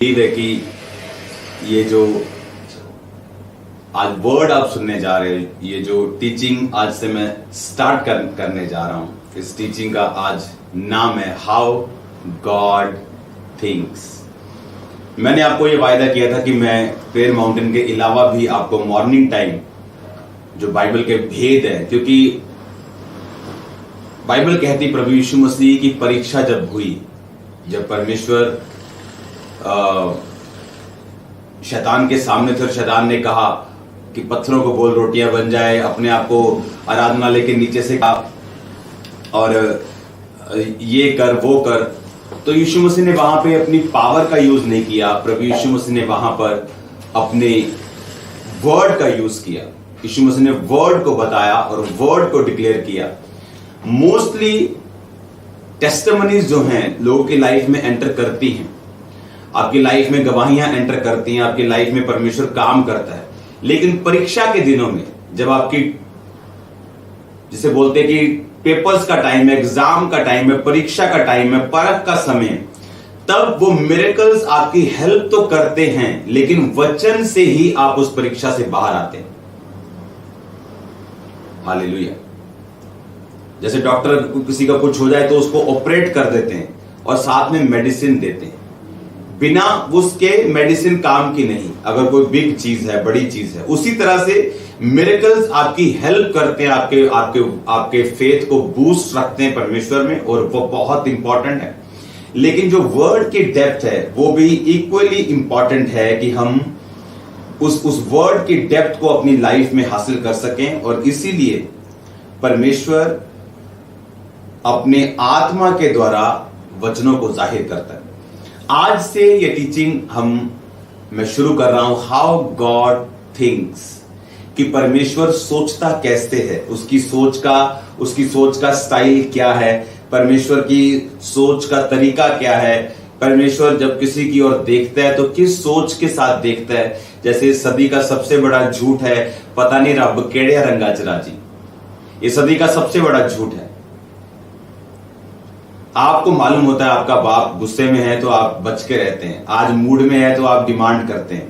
उम्मीद है कि ये जो आज वर्ड आप सुनने जा रहे हैं, ये जो टीचिंग आज से मैं स्टार्ट करने जा रहा हूं, इस टीचिंग का आज नाम है हाउ गॉड थिंक्स। मैंने आपको ये वायदा किया था कि मैं प्रेयर माउंटेन के अलावा भी आपको मॉर्निंग टाइम जो बाइबल के भेद है, क्योंकि बाइबल कहती प्रभु यीशु मसीह की परीक्षा जब हुई, जब परमेश्वर शैतान के सामने थे और शैतान ने कहा कि पत्थरों को बोल रोटियां बन जाए, अपने आप को आराधनालय के नीचे से कहा और ये कर वो कर, तो यीशु मसीह ने वहां पे अपनी पावर का यूज नहीं किया। प्रभु यीशु मसीह ने वहां पर अपने वर्ड का यूज किया। यीशु मसीह ने वर्ड को बताया और वर्ड को डिक्लेयर किया। मोस्टली टेस्टिमनीज जो हैं लोगों की लाइफ में एंटर करती हैं, आपकी लाइफ में गवाहियां एंटर करती हैं, आपकी लाइफ में परमेश्वर काम करता है। लेकिन परीक्षा के दिनों में जब आपकी, जिसे बोलते हैं कि पेपर्स का टाइम है, एग्जाम का टाइम है, परीक्षा का टाइम है, परख का समय, तब वो मिरेकल्स आपकी हेल्प तो करते हैं, लेकिन वचन से ही आप उस परीक्षा से बाहर आते हैं। हालेलुया। जैसे डॉक्टर किसी का कुछ हो जाए तो उसको ऑपरेट कर देते हैं और साथ में मेडिसिन देते हैं, बिना उसके मेडिसिन काम की नहीं, अगर कोई बिग चीज है, बड़ी चीज है। उसी तरह से मिरेकल्स आपकी हेल्प करते हैं, आपके आपके आपके फेथ को बूस्ट रखते हैं परमेश्वर में, और वो बहुत इंपॉर्टेंट है। लेकिन जो वर्ड की डेप्थ है वो भी इक्वली इंपॉर्टेंट है कि हम उस वर्ड की डेप्थ को अपनी लाइफ में हासिल कर सकें। और इसीलिए परमेश्वर अपने आत्मा के द्वारा वचनों को जाहिर करता है। आज से ये टीचिंग मैं शुरू कर रहा हूं, हाउ गॉड थिंक्स, कि परमेश्वर सोचता कैसे है, उसकी सोच का स्टाइल क्या है, परमेश्वर की सोच का तरीका क्या है, परमेश्वर जब किसी की ओर देखता है तो किस सोच के साथ देखता है। जैसे सदी का सबसे बड़ा झूठ है, पता नहीं रब केड़े रंगा च राजी, ये सदी का सबसे बड़ा झूठ है। आपको मालूम होता है आपका बाप गुस्से में है तो आप बच के रहते हैं, आज मूड में है तो आप डिमांड करते हैं।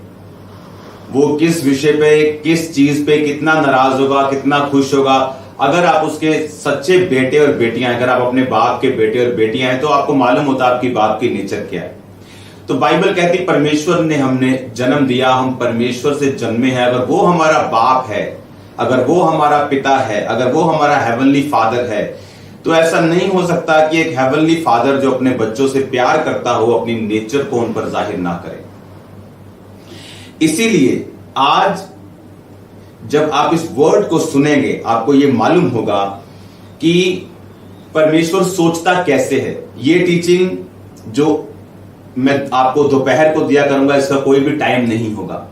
वो किस विषय पे, किस चीज पे कितना नाराज होगा, कितना खुश होगा। अगर आप उसके सच्चे बेटे और बेटियां, अगर आप अपने बाप के बेटे और बेटियां हैं, तो आपको मालूम होता है आपकी बाप की नेचर क्या है। तो बाइबल कहती परमेश्वर ने हमने जन्म दिया, हम परमेश्वर से जन्मे हैं। अगर वो हमारा बाप है, अगर वो हमारा पिता है, अगर वो हमारा हेवनली फादर है, तो ऐसा नहीं हो सकता कि एक हेवनली फादर जो अपने बच्चों से प्यार करता हो अपनी नेचर को उन पर जाहिर ना करे। इसीलिए आज जब आप इस वर्ड को सुनेंगे आपको यह मालूम होगा कि परमेश्वर सोचता कैसे है। ये टीचिंग जो मैं आपको दोपहर को दिया करूंगा, इसका कोई भी टाइम नहीं होगा।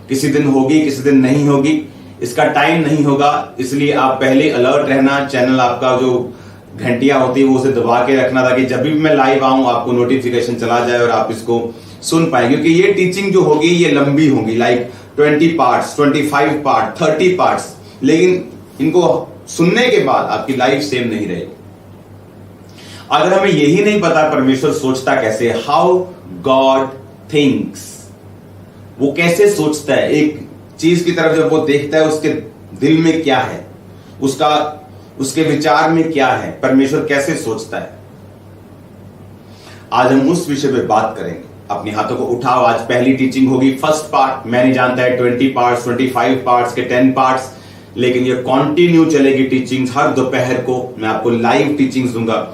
किसी दिन होगी, किसी दिन नहीं होगी, इसका टाइम नहीं होगा। इसलिए आप पहले अलर्ट रहना, चैनल आपका जो घंटियां होती है वो उसे दबा के रखना, ताकि जब भी मैं लाइव आऊं आपको नोटिफिकेशन चला जाए और आप इसको सुन पाए। क्योंकि ये टीचिंग जो होगी ये लंबी होगी, लाइक 20 पार्ट्स, 25 पार्ट, 30 पार्ट्स, लेकिन इनको सुनने के बाद आपकी लाइफ सेम नहीं रहेगी। अगर हमें यही नहीं पता परमेश्वर सोचता कैसे, हाउ गॉड थिंक्स, वो कैसे सोचता है, एक चीज की तरफ जब वो देखता है उसके दिल में क्या है, उसके विचार में क्या है, परमेश्वर कैसे सोचता है, आज हम उस विषय पे बात करेंगे। अपने हाथों को उठाओ, आज पहली टीचिंग होगी, फर्स्ट पार्ट। मैं नहीं जानता है 20 पार्ट्स, 25 पार्ट्स के 10 पार्ट्स, लेकिन ये कंटिन्यू चलेगी टीचिंग। हर दोपहर को मैं आपको लाइव टीचिंग्स दूंगा।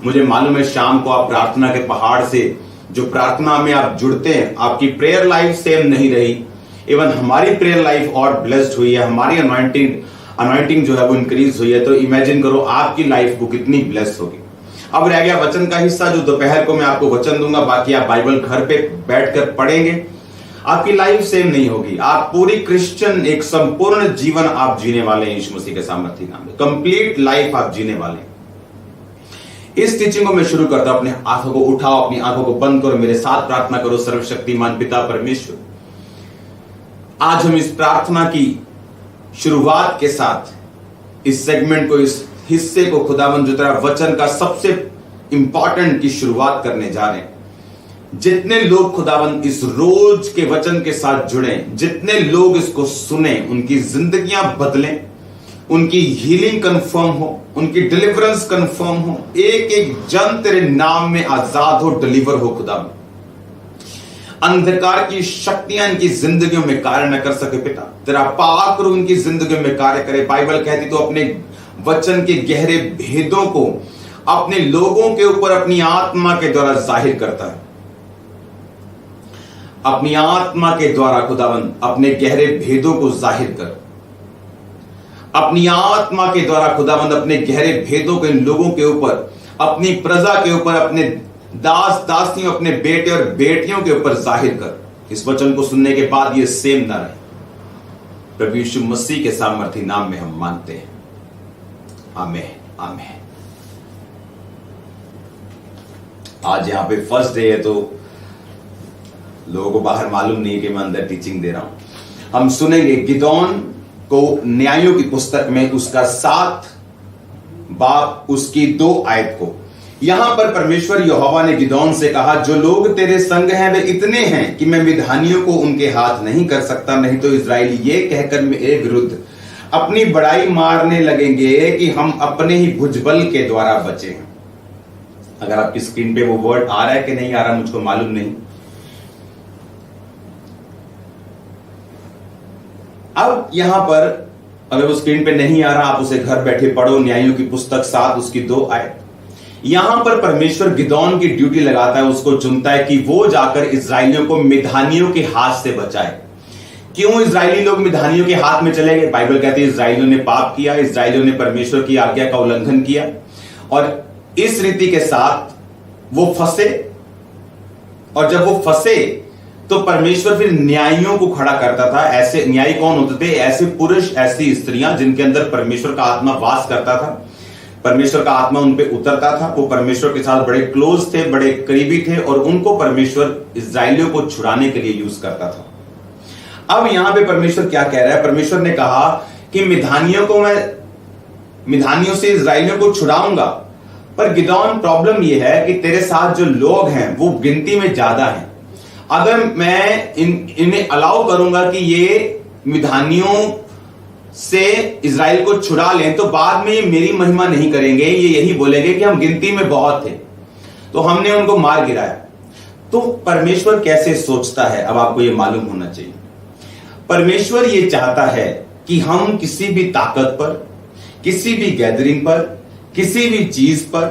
मुझे मालूम है शाम को आप प्रार्थना के पहाड़ से जो प्रार्थना में आप जुड़ते हैं, आपकी प्रेयर लाइफ सेम नहीं रही। इवन हमारी प्रेयर लाइफ और ब्लेस्ड हुई है, हमारी अनॉइंटिंग जो है वो इंक्रीज हुई है। तो इमेजिन करो आपकी लाइफ को कितनी ब्लेस्ड होगी। अब रह गया वचन का हिस्सा, जो दोपहर को मैं आपको वचन दूंगा, बाकी आप बाइबल घर पे बैठकर पढ़ेंगे। आपकी लाइफ सेम नहीं होगी, आप पूरी क्रिश्चियन एक संपूर्ण जीवन आप जीने वाले हैं यीशु मसीह के सामर्थ्य नाम में। कंप्लीट लाइफ आप जीने वाले हैं। इस टीचिंग को मैं शुरू करता हूं। अपने आंखों को उठाओ, अपनी आंखों को बंद करो, मेरे साथ प्रार्थना करो। सर्वशक्तिमान पिता परमेश्वर, आज हम इस प्रार्थना की शुरुआत के साथ इस सेगमेंट को, इस हिस्से को खुदावंद जो तेरा वचन का सबसे इंपॉर्टेंट की शुरुआत करने जा रहे हैं, जितने लोग खुदावंद इस रोज के वचन के साथ जुड़े, जितने लोग इसको सुने, उनकी जिंदगियां बदलें, उनकी हीलिंग कंफर्म हो, उनकी डिलीवरेंस कंफर्म हो, एक एक जन तेरे नाम में आजाद हो, डिलीवर हो खुदावंद। अंधकार की शक्तियां इनकी जिंदगियों में कार्य न कर सके पिता, तेरा पाक रूह इनकी जिंदगियों में कार्य करे। बाइबल कहती तो अपने वचन के गहरे भेदों को अपने लोगों के ऊपर अपनी आत्मा के द्वारा जाहिर करता है। अपनी आत्मा के द्वारा खुदावंद अपने गहरे भेदों को जाहिर कर, अपनी आत्मा के द्वारा खुदावंद अपने गहरे भेदों को इन लोगों के ऊपर, अपनी प्रजा के ऊपर, अपने दास दासियों, अपने बेटे और बेटियों के ऊपर जाहिर कर। इस वचन को सुनने के बाद ये सेम ना रहे। प्रभु यीशु मसीह के सामर्थी नाम में हम मांगते हैं, आमीन आमीन। आज यहां पे फर्स्ट डे है तो लोगों को बाहर मालूम नहीं कि मैं अंदर टीचिंग दे रहा हूं। हम सुनेंगे गिदोन को न्यायों की पुस्तक में उसका 7 बाब उसकी 2 आयत को। यहां पर परमेश्वर यहोवा ने गिदोन से कहा, जो लोग तेरे संग हैं वे इतने हैं कि मैं मिद्यानियों को उनके हाथ नहीं कर सकता, नहीं तो इजराइली ये कहकर मेरे विरुद्ध अपनी बड़ाई मारने लगेंगे कि हम अपने ही भुजबल के द्वारा बचे हैं। अगर आपकी स्क्रीन पे वो वर्ड आ रहा है कि नहीं आ रहा मुझको मालूम नहीं। अब यहां पर अगर वो स्क्रीन पे नहीं आ रहा, आप उसे घर बैठे पढ़ो, न्यायों की पुस्तक 7 उसकी 2 आयत। यहां पर परमेश्वर गिदोन की ड्यूटी लगाता है, उसको चुनता है कि वो जाकर इजराइलियों को मिद्यानियों के हाथ से बचाए। क्यों इजरायली लोग मिद्यानियों के हाथ में चले गए? बाइबल कहती है इजराइलियों ने पाप किया, इजराइलियों ने परमेश्वर की आज्ञा का उल्लंघन किया और इस रीति के साथ वो फंसे। और जब वो फंसे तो परमेश्वर फिर न्यायियों को खड़ा करता था। ऐसे न्यायी कौन होते थे? ऐसे पुरुष, ऐसी स्त्रियां जिनके अंदर परमेश्वर का आत्मा वास करता था, परमेश्वर का आत्मा उन पे उतरता था, वो परमेश्वर के साथ बड़े क्लोज थे, बड़े करीबी थे और उनको परमेश्वर इजराइलियों को छुड़ाने के लिए यूज करता था। अब यहां पे परमेश्वर क्या कह रहा है? परमेश्वर ने कहा कि मिद्यानियों से इजराइलियों को छुड़ाऊंगा, पर गिदोन प्रॉब्लम यह है कि तेरे साथ जो लोग हैं वो गिनती में ज्यादा हैं। अगर मैं इन्हें अलाउ करूंगा कि ये मिद्यानियों से इजराइल को छुड़ा लें तो बाद में ये मेरी महिमा नहीं करेंगे, ये यही बोलेंगे कि हम गिनती में बहुत थे तो हमने उनको मार गिराया। तो परमेश्वर कैसे सोचता है, अब आपको ये मालूम होना चाहिए। परमेश्वर ये चाहता है कि हम किसी भी ताकत पर, किसी भी गैदरिंग पर, किसी भी चीज पर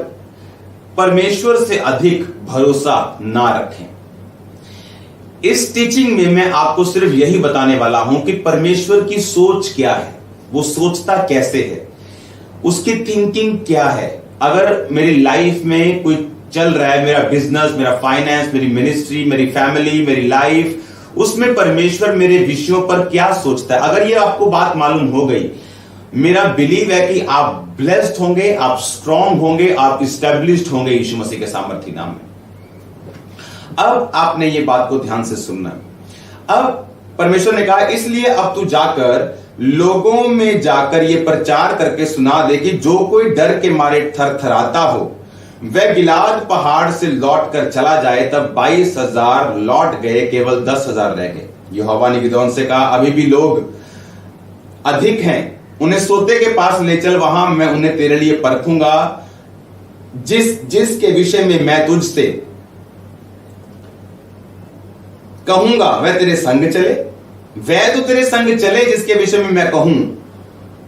परमेश्वर से अधिक भरोसा ना रखें। इस टीचिंग में मैं आपको सिर्फ यही बताने वाला हूं कि परमेश्वर की सोच क्या है, वो सोचता कैसे है, उसकी थिंकिंग क्या है। अगर मेरी लाइफ में कोई चल रहा है, मेरा बिजनेस, मेरा फाइनेंस, मेरी मिनिस्ट्री, मेरी फैमिली, मेरी लाइफ, उसमें परमेश्वर मेरे विषयों पर क्या सोचता है, अगर ये आपको बात मालूम हो गई, मेरा बिलीव है कि आप ब्लेस्ड होंगे, आप स्ट्रांग होंगे, आप इस्टेब्लिश्ड होंगे यीशु मसीह के सामर्थी नाम में। अब आपने ये बात को ध्यान से सुनना। अब परमेश्वर ने कहा इसलिए अब तू जाकर लोगों में जाकर ये प्रचार करके सुना दे कि जो कोई डर के मारे थरथराता हो वह गिलाद पहाड़ से लौट कर चला जाए। तब 22,000 लौट गए, केवल 10,000 रह गए। यहोवा ने गिदोन से कहा अभी भी लोग अधिक हैं, उन्हें सोते के पास ले चल, वहां मैं उन्हें तेरे लिए परखूंगा, जिसके विषय में मैं तुझसे कहूंगा वह तेरे संग चले। वह तो तेरे संग चले जिसके विषय में मैं कहूं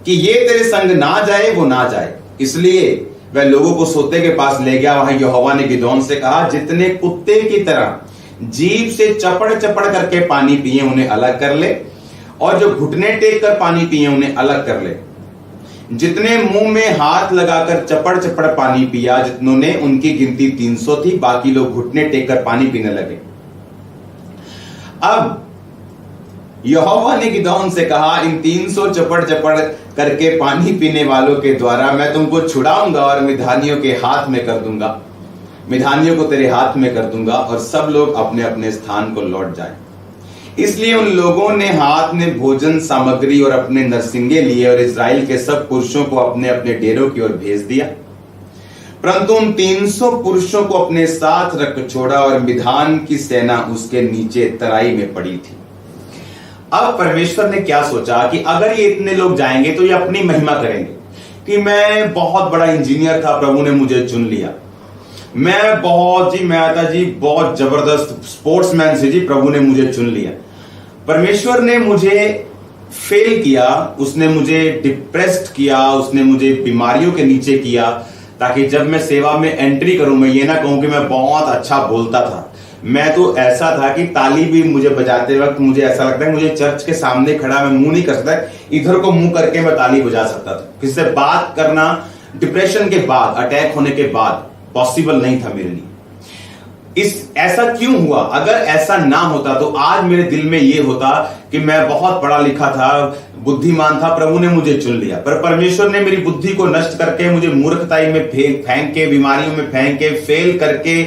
कि ये तेरे संग ना जाए, वो ना जाए। इसलिए वह लोगों को सोते के पास ले गया। वहां यहोवा ने गिदोन से कहा जितने कुत्ते की तरह जीभ से चपड़ चपड़ करके पानी पिए उन्हें अलग कर ले, और जो घुटने टेक कर पानी पिए उन्हें अलग कर ले। जितने मुंह में हाथ लगाकर चपड़ चपड़ पानी पिया, जितनों ने, उनकी गिनती 300 थी। बाकी लोग घुटने टेक कर पानी पीने लगे। अब यहोवा ने गिदोन से कहा इन 300 चपड़ चपड़ करके पानी पीने वालों के द्वारा मैं तुमको छुड़ाऊंगा और मिद्यानियों के हाथ में कर दूंगा, मिद्यानियों को तेरे हाथ में कर दूंगा, और सब लोग अपने अपने स्थान को लौट जाएं। इसलिए उन लोगों ने हाथ में भोजन सामग्री और अपने नरसिंगे लिए और इजराइल के सब पुरुषों को अपने अपने डेरों की ओर भेज दिया। परंतु उन 300 पुरुषों को अपने साथ रख छोड़ा और मिधान की सेना उसके नीचे तराई में पड़ी थी। अब परमेश्वर ने क्या सोचा कि अगर ये इतने लोग जाएंगे तो ये अपनी महिमा करेंगे कि मैं बहुत बड़ा इंजीनियर था, प्रभु ने मुझे चुन लिया। मैं बहुत जबरदस्त स्पोर्ट्समैन से जी, प्रभु ने मुझे चुन लिया। परमेश्वर ने मुझे फेल किया, उसने मुझे डिप्रेस्ड किया, उसने मुझे बीमारियों के नीचे किया, ताकि जब मैं सेवा में एंट्री करूं मैं ये ना कहूं कि मैं बहुत अच्छा बोलता था। मैं तो ऐसा था कि ताली भी मुझे बजाते वक्त मुझे ऐसा लगता है मुझे चर्च के सामने खड़ा मैं मुंह नहीं कर सकता, इधर को मुंह करके मैं ताली बजा सकता था। किसी से बात करना डिप्रेशन के बाद, अटैक होने के बाद पॉसिबल नहीं था मेरे लिए। ऐसा क्यों हुआ? अगर ऐसा ना होता तो आज मेरे दिल में यह होता कि मैं बहुत पढ़ा लिखा था, बुद्धिमान था, प्रभु ने मुझे चुन लिया। पर परमेश्वर ने मेरी बुद्धि को नष्ट करके मुझे मूर्खताई में फेंक के, बीमारियों में फेंक के, फेल करके,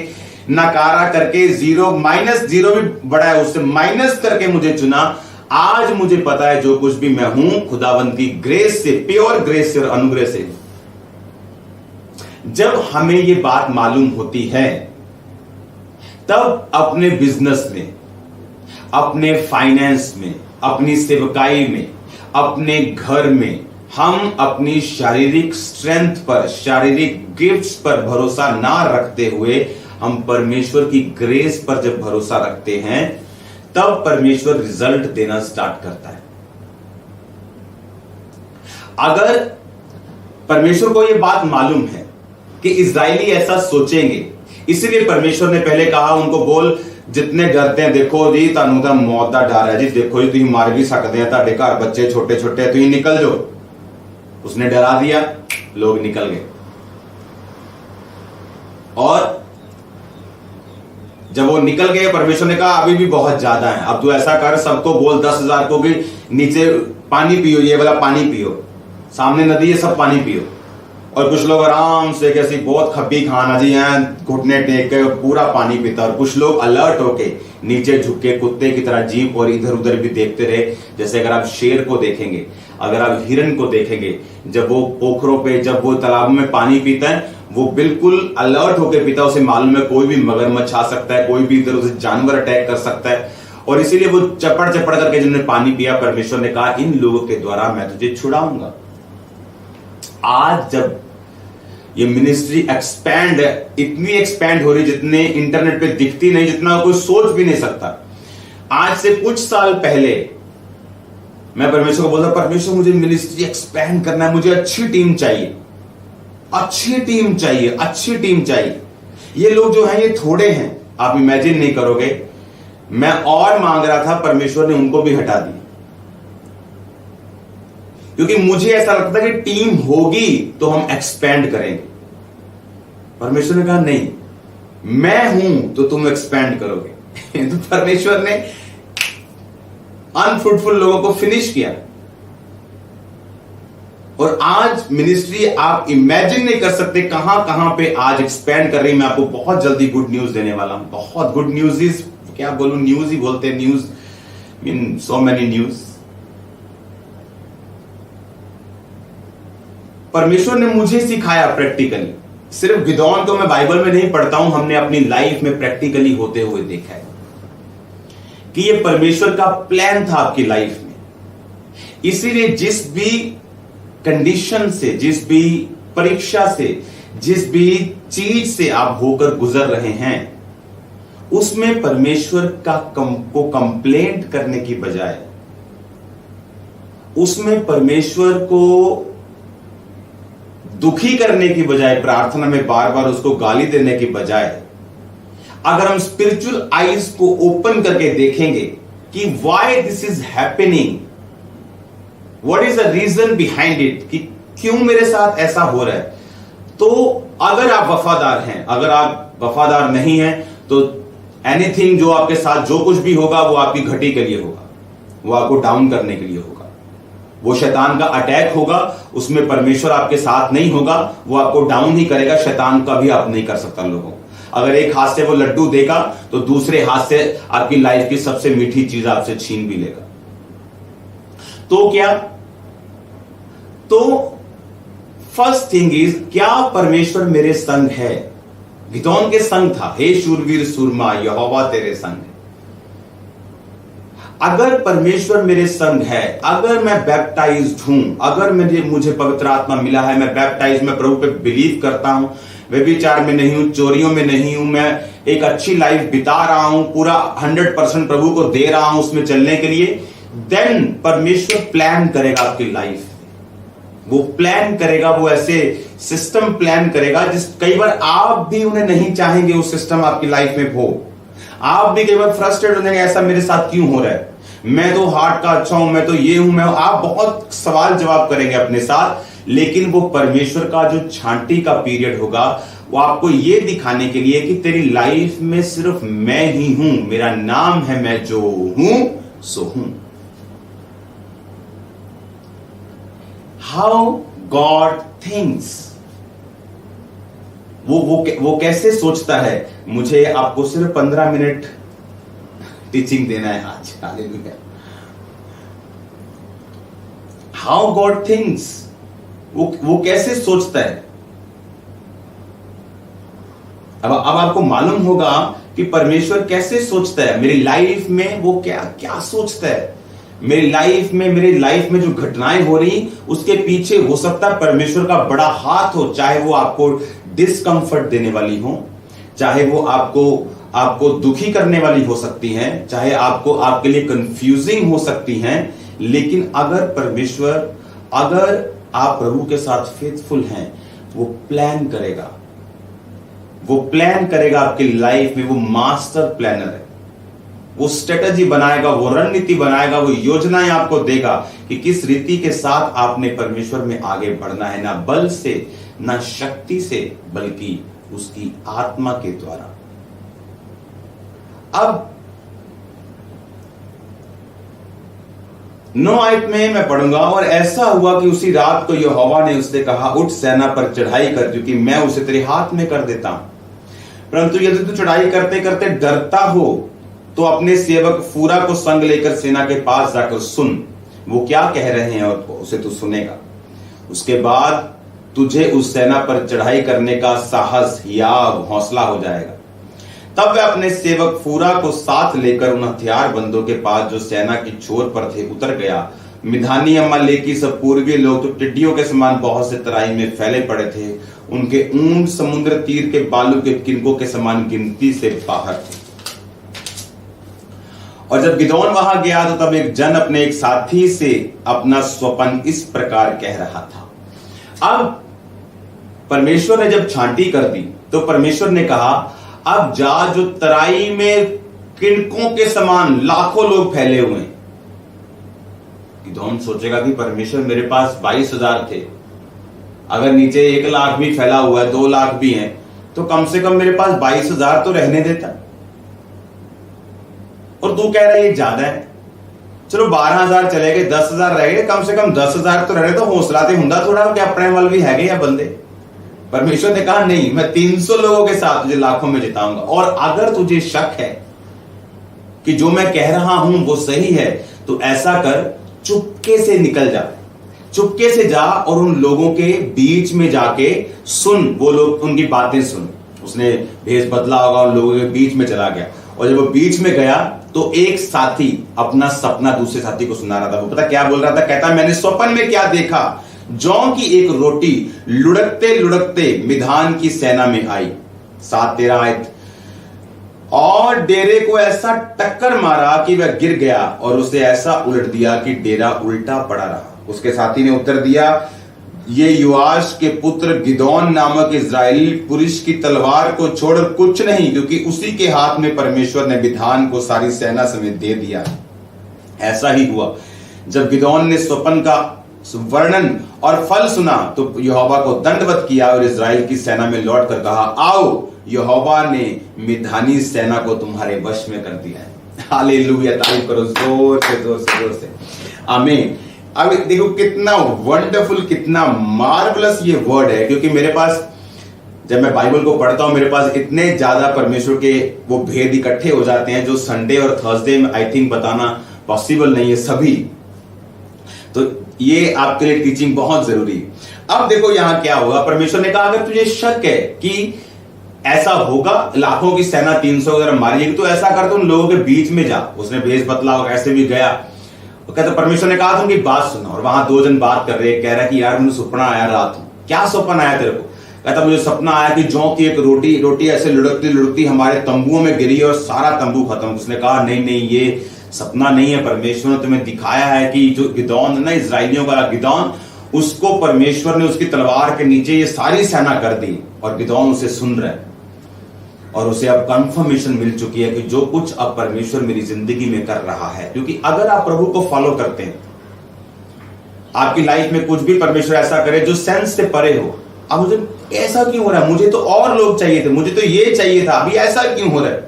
नकारा करके, -0 भी बड़ा है उससे माइनस करके मुझे चुना। आज मुझे पता है जो कुछ भी मैं हूं खुदावंद की ग्रेस से, प्योर ग्रेस से और अनुग्रह से। जब हमें ये बात मालूम होती है तब अपने बिजनेस में, अपने फाइनेंस में, अपनी सेवकाई में, अपने घर में हम अपनी शारीरिक स्ट्रेंथ पर, शारीरिक गिफ्ट्स पर भरोसा ना रखते हुए हम परमेश्वर की ग्रेस पर जब भरोसा रखते हैं तब परमेश्वर रिजल्ट देना स्टार्ट करता है। अगर परमेश्वर को यह बात मालूम है कि इजरायली ऐसा सोचेंगे, इसलिए परमेश्वर ने पहले कहा उनको, बोल जितने डरते हैं, देखो जी तानू दा मौत दा डर है जी, देखो जी तुम मार भी सकते हैं, ताड़े घर बच्चे छोटे छोटे, तुम निकल जाओ। उसने डरा दिया, लोग निकल गए। और जब वो निकल गए परमेश्वर ने कहा अभी भी बहुत ज्यादा है, अब तू ऐसा कर, सबको बोल 10,000 को कि नीचे पानी पियो, ये वाला पानी पियो, सामने नदी है, सब पानी पियो। और कुछ लोग आराम से कैसी बहुत खब्बी खाना जी हैं, घुटने टेक के पूरा पानी पीता, और कुछ लोग अलर्ट होके नीचे झुक के कुत्ते की तरह जीप और इधर उधर भी देखते रहे। जैसे अगर आप शेर को देखेंगे, अगर आप हिरन को देखेंगे, जब वो पोखरों पे, जब वो तालाब में पानी पीता है, वो बिल्कुल अलर्ट होके पीता है, उसे मालूम है कोई भी मगरमच्छ आ सकता है, कोई भी इधर उधर जानवर अटैक कर सकता है। और इसीलिए वो चपड़ चपड़ करके जिन्होंने पानी पिया, परमेश्वर ने कहा इन लोगों के द्वारा मैं तुझे छुड़ाऊंगा। आज जब ये मिनिस्ट्री एक्सपैंड है, इतनी एक्सपैंड हो रही जितने इंटरनेट पे दिखती नहीं, जितना कोई सोच भी नहीं सकता। आज से कुछ साल पहले मैं परमेश्वर को बोलता, परमेश्वर मुझे मिनिस्ट्री एक्सपैंड करना है, मुझे अच्छी टीम चाहिए, अच्छी टीम चाहिए, अच्छी टीम चाहिए। ये लोग जो हैं ये थोड़े हैं, आप इमेजिन नहीं करोगे। मैं और मांग रहा था, परमेश्वर ने उनको भी हटा दिया, क्योंकि मुझे ऐसा लगता है कि टीम होगी तो हम एक्सपैंड करेंगे। परमेश्वर ने कहा नहीं, मैं हूं तो तुम एक्सपैंड करोगे। तो परमेश्वर ने अनफ्रूटफुल लोगों को फिनिश किया। और आज मिनिस्ट्री आप इमेजिन नहीं कर सकते कहां कहां पे आज एक्सपैंड कर रही। मैं आपको बहुत जल्दी गुड न्यूज देने वाला हूं, बहुत गुड न्यूज। इज क्या बोलूं, न्यूज ही बोलते हैं, news mean so many news. परमेश्वर ने मुझे सिखाया प्रैक्टिकली, सिर्फ गिदौन को मैं बाइबल में नहीं पढ़ता हूं, हमने अपनी लाइफ में प्रैक्टिकली होते हुए देखा है कि ये परमेश्वर का प्लान था आपकी लाइफ में। इसीलिए जिस भी कंडीशन से, जिस भी परीक्षा से, जिस भी चीज से आप होकर गुजर रहे हैं, उसमें परमेश्वर को कंप्लेंट करने की बजाय, उसमें परमेश्वर को दुखी करने की बजाय, प्रार्थना में बार बार उसको गाली देने की बजाय, अगर हम स्पिरिचुअल आईज को ओपन करके देखेंगे कि why this is happening, what is the reason behind it, कि क्यों मेरे साथ ऐसा हो रहा है, तो अगर आप वफादार हैं, अगर आप वफादार नहीं हैं, तो एनीथिंग जो आपके साथ जो कुछ भी होगा वो आपकी घटी के लिए होगा, वो आपको डाउन करने के लिए होगा, वो शैतान का अटैक होगा, उसमें परमेश्वर आपके साथ नहीं होगा, वो आपको डाउन ही करेगा। शैतान का भी आप नहीं कर सकता लोगों। अगर एक हाथ से वो लड्डू देगा तो दूसरे हाथ से आपकी लाइफ की सबसे मीठी चीज आपसे छीन भी लेगा। तो क्या, तो फर्स्ट थिंग इज, क्या परमेश्वर मेरे संग है? गिदोन के संग था, हे शूरवीर सूरमा यहोवा तेरे संग है। अगर परमेश्वर मेरे संग है, अगर मैं बैप्टाइज्ड हूं, अगर मुझे पवित्र आत्मा मिला है, मैं बैप्टाइज, मैं प्रभु पे बिलीव करता हूं, व्यभिचार में नहीं हूं, चोरियों में नहीं हूं, मैं एक अच्छी लाइफ बिता रहा हूं, पूरा 100% प्रभु को दे रहा हूं उसमें चलने के लिए, देन परमेश्वर प्लान करेगा आपकी लाइफ। वो प्लान करेगा, वो ऐसे सिस्टम प्लान करेगा जिस कई बार आप भी उन्हें नहीं चाहेंगे उस सिस्टम आपकी लाइफ में हो। आप भी कई बार फ्रस्ट्रेट हो जाएंगे, ऐसा मेरे साथ क्यों हो रहा है, मैं तो हार्ट का अच्छा हूं, मैं तो ये हूं, मैं, आप बहुत सवाल जवाब करेंगे अपने साथ। लेकिन वो परमेश्वर का जो छांटी का पीरियड होगा, वो आपको ये दिखाने के लिए कि तेरी लाइफ में सिर्फ मैं ही हूं, मेरा नाम है मैं जो हूं सो हूं। हाउ गॉड थिंक्स, वो कैसे सोचता है। मुझे आपको सिर्फ 15 मिनट टीचिंग देना है आज। हालेलुया। हाउ गॉड थिंक्स, वो कैसे सोचता है। अब आपको मालूम होगा कि परमेश्वर कैसे सोचता है मेरी लाइफ में, वो क्या क्या सोचता है मेरी लाइफ में जो घटनाएं हो रही उसके पीछे हो सकता है परमेश्वर का बड़ा हाथ हो, चाहे वो आपको डिस्कंफर्ट देने वाली हो, चाहे वो आपको दुखी करने वाली हो सकती हैं, चाहे आपके लिए कंफ्यूजिंग हो सकती हैं। लेकिन अगर आप प्रभु के साथ फेथफुल हैं, वो प्लान करेगा आपकी लाइफ में। वो मास्टर प्लानर है, वो स्ट्रेटजी बनाएगा, वो रणनीति बनाएगा, वो योजनाएं आपको देगा कि किस रीति के साथ आपने परमेश्वर में आगे बढ़ना है, ना बल से ना शक्ति से, बल्कि उसकी आत्मा के द्वारा। अब 9 आयत में मैं पढ़ूंगा, और ऐसा हुआ कि उसी रात को यहोवा ने उससे कहा, उठ सेना पर चढ़ाई कर, क्योंकि मैं उसे तेरे हाथ में कर देता हूं। परंतु यदि तू चढ़ाई करते करते डरता हो तो अपने सेवक फूरा को संग लेकर सेना के पास जाकर सुन, वो क्या कह रहे हैं, और उसे तू सुनेगा। उसके बाद तुझे उस सेना पर चढ़ाई करने का साहस या हौसला हो जाएगा। तब वह अपने सेवक फूरा को साथ लेकर उन हथियारबंदों के पास जो सेना की छोर पर थे उतर गया। मिधानी अमालेकी सब पूर्वी लोग तो टिड्डियों के समान बहुत से तराई में फैले पड़े थे, उनके ऊंट समुद्र तीर के बालू के किनकों के समान गिनती से बाहर थे। और जब गिदोन वहां गया तो तब एक जन अपने एक साथी से अपना स्वप्न इस प्रकार कह रहा था। अब परमेश्वर ने जब छांटी कर दी तो परमेश्वर ने कहा, अब जा, जो तराई में किनकों के समान लाखों लोग फैले हुए हैं। गिदोन सोचेगा कि परमेश्वर मेरे पास 22,000 थे, अगर नीचे 1 लाख भी फैला हुआ है, 2 लाख भी हैं, तो कम से कम मेरे पास 22,000 तो रहने देता। और तू कह रहा है ये ज्यादा है, चलो 12,000 चले गए, 10,000 रह गए, कम से कम 10,000 तो रहे, तो हौसला तो हुंदा थोड़ा कि अपने वाल भी है या बंदे। परमेश्वर ने कहा नहीं, मैं 300 लोगों के साथ तुझे लाखों में जिताऊंगा। और अगर तुझे शक है कि जो मैं कह रहा हूं वो सही है, तो ऐसा कर, चुपके से निकल जा, चुपके से जा और उन लोगों के बीच में जाके सुन, वो लोग उनकी बातें सुन। उसने भेष बदला होगा, उन लोगों के बीच में चला गया, और जब वो बीच में गया तो एक साथी अपना सपना दूसरे साथी को सुना रहा था। वो पता क्या बोल रहा था, कहता मैंने स्वप्न में क्या देखा, जौ की एक रोटी लुढ़कते लुढ़कते मिधान की सेना में आई। 7-13 आयत, और डेरे को ऐसा टक्कर मारा कि वह गिर गया, और उसे ऐसा उलट दिया कि डेरा उल्टा पड़ा रहा। उसके साथी ने उत्तर दिया, ये योआश के पुत्र गिदोन नामक इजरायली पुरुष की तलवार को छोड़ कुछ नहीं, क्योंकि उसी के हाथ में परमेश्वर ने मिधान को सारी सेना समेत दे दिया। ऐसा ही हुआ, जब गिदोन ने स्वप्न का वर्णन और फल सुना तो यहोवा को दंडवत किया और इजराइल की सेना में लौट कर कहा, आओ, यहोवा ने मिधानी सेना को तुम्हारे वश में कर दिया है। हालेलुया, तारीफ करो जोर से जोर से जोर से, आमीन। अब देखो कितना वंडरफुल, कितना मार्वलस ये वर्ड है, क्योंकि मेरे पास जब मैं बाइबल को पढ़ता हूं, मेरे पास इतने ज्यादा परमेश्वर के वो भेद इकट्ठे हो जाते हैं जो संडे और थर्सडे में आई थिंक बताना पॉसिबल नहीं है सभी। तो ये आपके लिए टीचिंग बहुत जरूरी है। अब देखो यहां क्या होगा, परमेश्वर ने कहा अगर तुझे शक है कि ऐसा होगा, लाखों की सेना 300 अगर मारी जाएगी, तो ऐसा कर, तुम लोगों के बीच में जा। उसने भेष बतला और ऐसे भी गया। कहते परमेश्वर ने कहा तुम बात सुनो। और वहां दो जन बात कर रहे, कह रहा कि यार मुझे सपना आया रात में। क्या सपना आया तेरे को? कहता मुझे सपना आया कि जौ की एक रोटी ऐसे लुढ़कती लुढ़कती हमारे तंबुओं में गिरी और सारा तंबू खत्म। उसने कहा नहीं, ये सपना नहीं है, परमेश्वर ने तुम्हें दिखाया है कि जो गिदौन है ना, इजराइलियों का गिदौन, उसको परमेश्वर ने उसकी तलवार के नीचे ये सारी सेना कर दी और गिदौन उसे सुन रहा है। और उसे अब कंफर्मेशन मिल चुकी है कि जो कुछ अब परमेश्वर मेरी जिंदगी में कर रहा है, क्योंकि अगर आप प्रभु को फॉलो करते हैं, आपकी लाइफ में कुछ भी परमेश्वर ऐसा करे जो सेंस से परे हो। अब मुझे ऐसा क्यों हो रहा है, मुझे तो और लोग चाहिए थे, मुझे तो ये चाहिए था, अभी ऐसा क्यों हो रहा है?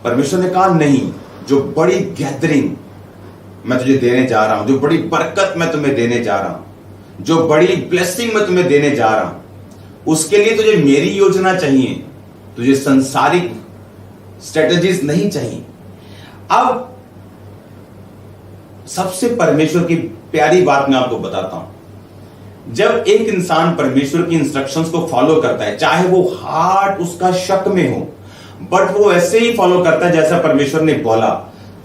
परमेश्वर ने कहा नहीं, जो बड़ी गैदरिंग मैं तुझे देने जा रहा हूं, जो बड़ी बरकत मैं तुम्हें देने जा रहा हूं, जो बड़ी ब्लेसिंग मैं तुम्हें देने जा रहा हूं, उसके लिए तुझे मेरी योजना चाहिए, तुझे संसारिक स्ट्रेटजीज नहीं चाहिए। अब सबसे परमेश्वर की प्यारी बात मैं आपको बताता हूं। जब एक इंसान परमेश्वर की इंस्ट्रक्शंस को फॉलो करता है, चाहे वो हार्ट उसका शक में हो, बट वो ऐसे ही फॉलो करता है जैसा परमेश्वर ने बोला,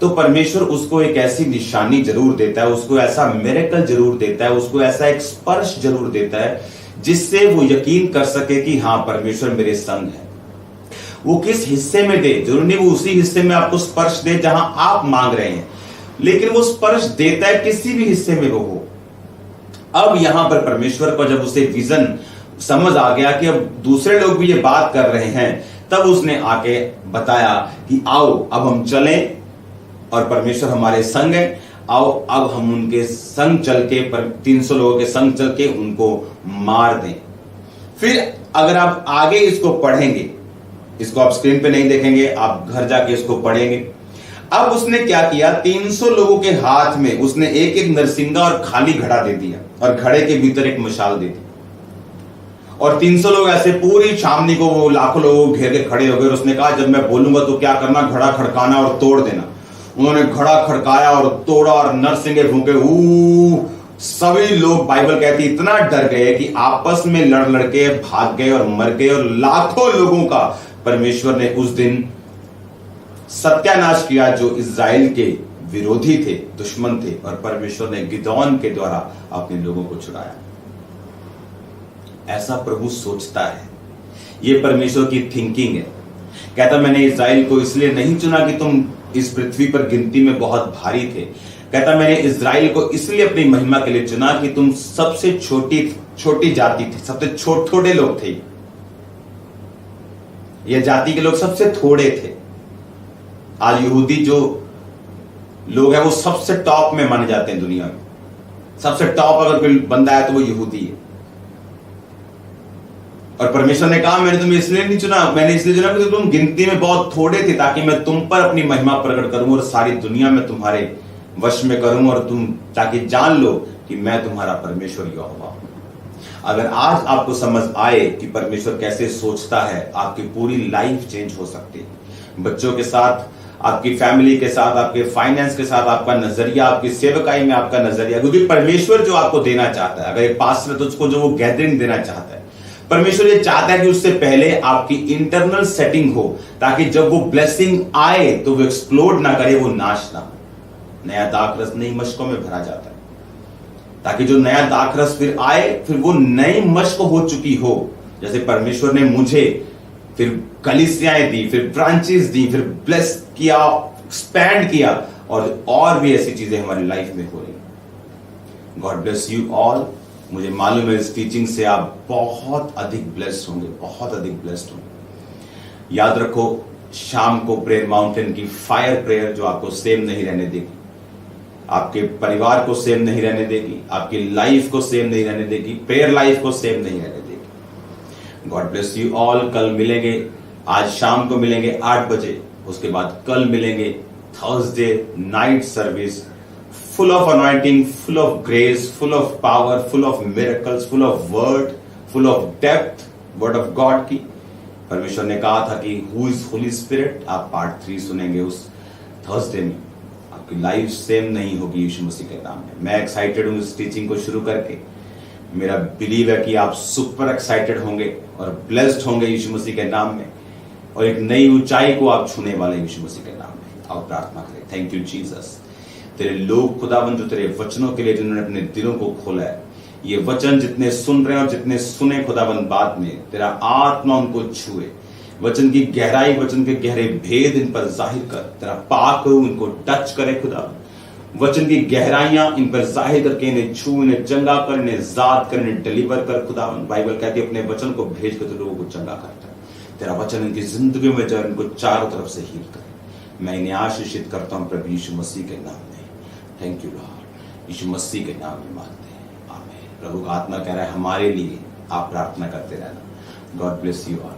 तो परमेश्वर उसको एक ऐसी निशानी जरूर देता है, उसको ऐसा मिरेकल जरूर देता है, उसको ऐसा एक स्पर्श जरूर देता है जिससे वो यकीन कर सके कि हां परमेश्वर मेरे संग है। वो किस हिस्से में दे, जरूर नहीं वो उसी हिस्से में आपको स्पर्श दे जहां आप मांग रहे हैं, लेकिन वो स्पर्श देता है किसी भी हिस्से में वो हो। अब यहां पर परमेश्वर को जब उसे विजन समझ आ गया कि अब दूसरे लोग भी ये बात कर रहे हैं, तब उसने आके बताया कि आओ अब हम चलें और परमेश्वर हमारे संग है, आओ अब हम उनके संग चल के 300 लोगों के संग चल के उनको मार दें। फिर अगर आप आगे इसको पढ़ेंगे, इसको आप स्क्रीन पे नहीं देखेंगे, आप घर जाके इसको पढ़ेंगे। अब उसने क्या किया, 300 लोगों के हाथ में उसने एक एक नरसिंगा और खाली घड़ा दे दिया और घड़े के भीतर एक मशाल दे दी। और 300 लोग ऐसे पूरी छावनी को, वो लाखों लोग घेर के खड़े हो गए। उसने कहा जब मैं बोलूंगा तो क्या करना, घड़ा खड़काना और तोड़ देना। उन्होंने घड़ा खड़काया और तोड़ा और नरसिंगे फूंके। सभी लोग, बाइबल कहती इतना डर गए कि आपस में लड़ लड़के भाग गए और मर गए। और लाखों लोगों का परमेश्वर ने उस दिन सत्यानाश किया जो इज़राइल के विरोधी थे, दुश्मन थे। और परमेश्वर ने गिदौन के द्वारा अपने लोगों को छुड़ाया। ऐसा प्रभु सोचता है, यह परमेश्वर की थिंकिंग है। कहता मैंने इज़राइल को इसलिए नहीं चुना कि तुम इस पृथ्वी पर गिनती में बहुत भारी थे। कहता मैंने इज़राइल को इसलिए अपनी महिमा के लिए चुना कि तुम सबसे छोटी जाति थे, सबसे थोड़े लोग थे। यह जाति के लोग सबसे थोड़े थे। आज यहूदी जो लोग हैं वो सबसे टॉप में माने जाते हैं दुनिया में। सबसे टॉप अगर कोई बंदा है तो वो यहूदी है। और परमेश्वर ने कहा मैंने तुम्हें इसलिए नहीं चुना, मैंने इसलिए चुना कि तुम गिनती में बहुत थोड़े थे, ताकि मैं तुम पर अपनी महिमा प्रकट करूं और सारी दुनिया में तुम्हारे वश में करूं, और तुम ताकि जान लो कि मैं तुम्हारा परमेश्वर यहोवा हूं। अगर आज आपको समझ आए कि परमेश्वर कैसे सोचता है, आपकी पूरी लाइफ चेंज हो सकती है। बच्चों के साथ, आपकी फैमिली के साथ, आपके फाइनेंस के साथ आपका नजरिया, आपकी सेवकाई में आपका नजरिया, क्योंकि परमेश्वर जो आपको देना चाहता है, अगर एक पास्टर है तो उसको जो वो गैदरिंग देना चाहता है, परमेश्वर ये चाहता है कि उससे पहले आपकी इंटरनल सेटिंग हो, ताकि जब वो ब्लेसिंग आए तो वो एक्सप्लोड ना करे, वो नाश ना हो। नया दाखरस नई मशकों में भरा जाता है, ताकि जो नया दाखरस फिर आए, फिर वो नई मशक हो चुकी हो। जैसे परमेश्वर ने मुझे फिर कलीसियाएं दी, फिर ब्रांचेस दी, फिर ब्लेस किया, एक्सपैंड किया, और भी ऐसी चीजें हमारी लाइफ में हो रही। God bless you all. मुझे मालूम है इस टीचिंग से आप बहुत अधिक ब्लेस्ड होंगे, बहुत अधिक ब्लेस्ड होंगे। याद रखो, शाम को प्रेयर माउंटेन की फायर प्रेयर जो आपको सेम नहीं रहने देगी, आपके परिवार को सेम नहीं रहने देगी, आपकी लाइफ को सेम नहीं रहने देगी, प्रेयर लाइफ को सेम नहीं रहने देगी। God bless you all. कल मिलेंगे, आज शाम को मिलेंगे 8 बजे, उसके बाद कल मिलेंगे Thursday night service, full of anointing, full of grace, full of power, full of miracles, full of word, full of depth, word of God की। परमेश्वर ने कहा था कि Who is Holy Spirit, आप पार्ट 3 सुनेंगे उस थर्सडे में। आपकी लाइफ सेम नहीं होगी यीशु मसीह के नाम में। मैं एक्साइटेड हूं इस टीचिंग को शुरू करके। मेरा बिलीव है कि आप सुपर एक्साइटेड होंगे और ब्लेस्ड होंगे यीशु मसीह के नाम में, और एक नई ऊंचाई को आप छूने वाले यीशु मसीह के नाम में। आओ प्रार्थना करें। थैंक यू जीसस, तेरे लोग खुदावन जो तेरे वचनों के लिए जिन्होंने अपने दिलों को खोला है, ये वचन जितने सुन रहे हैं और जितने सुने खुदावन बाद में, तेरा आत्मा उनको छुए, वचन की गहराई, वचन के गहरे भेद इन पर जाहिर कर, तेरा पाक उनको टच करे खुदा, वचन की गहराइयां इन पर जाहिर करके इन्हें छू, इन्हें चंगा कर, इन्हें जाद कर, इन्हें डिलीवर कर खुदावन। बाइबल कहती है अपने वचन को भेज कर तो लोगों को चंगा करता है। तेरा वचन इनकी जिंदगी में जाए, इनको चारों तरफ से हील करे। मैं इन्हें आशीषित करता हूं प्रभु यीशु मसीह के नाम में। थैंक यू लॉर्ड, यीशु मसीह के नाम में मांगते हैं, आमीन। प्रभु का आत्मा कह रहा है हमारे लिए आप प्रार्थना करते रहना। God bless you all.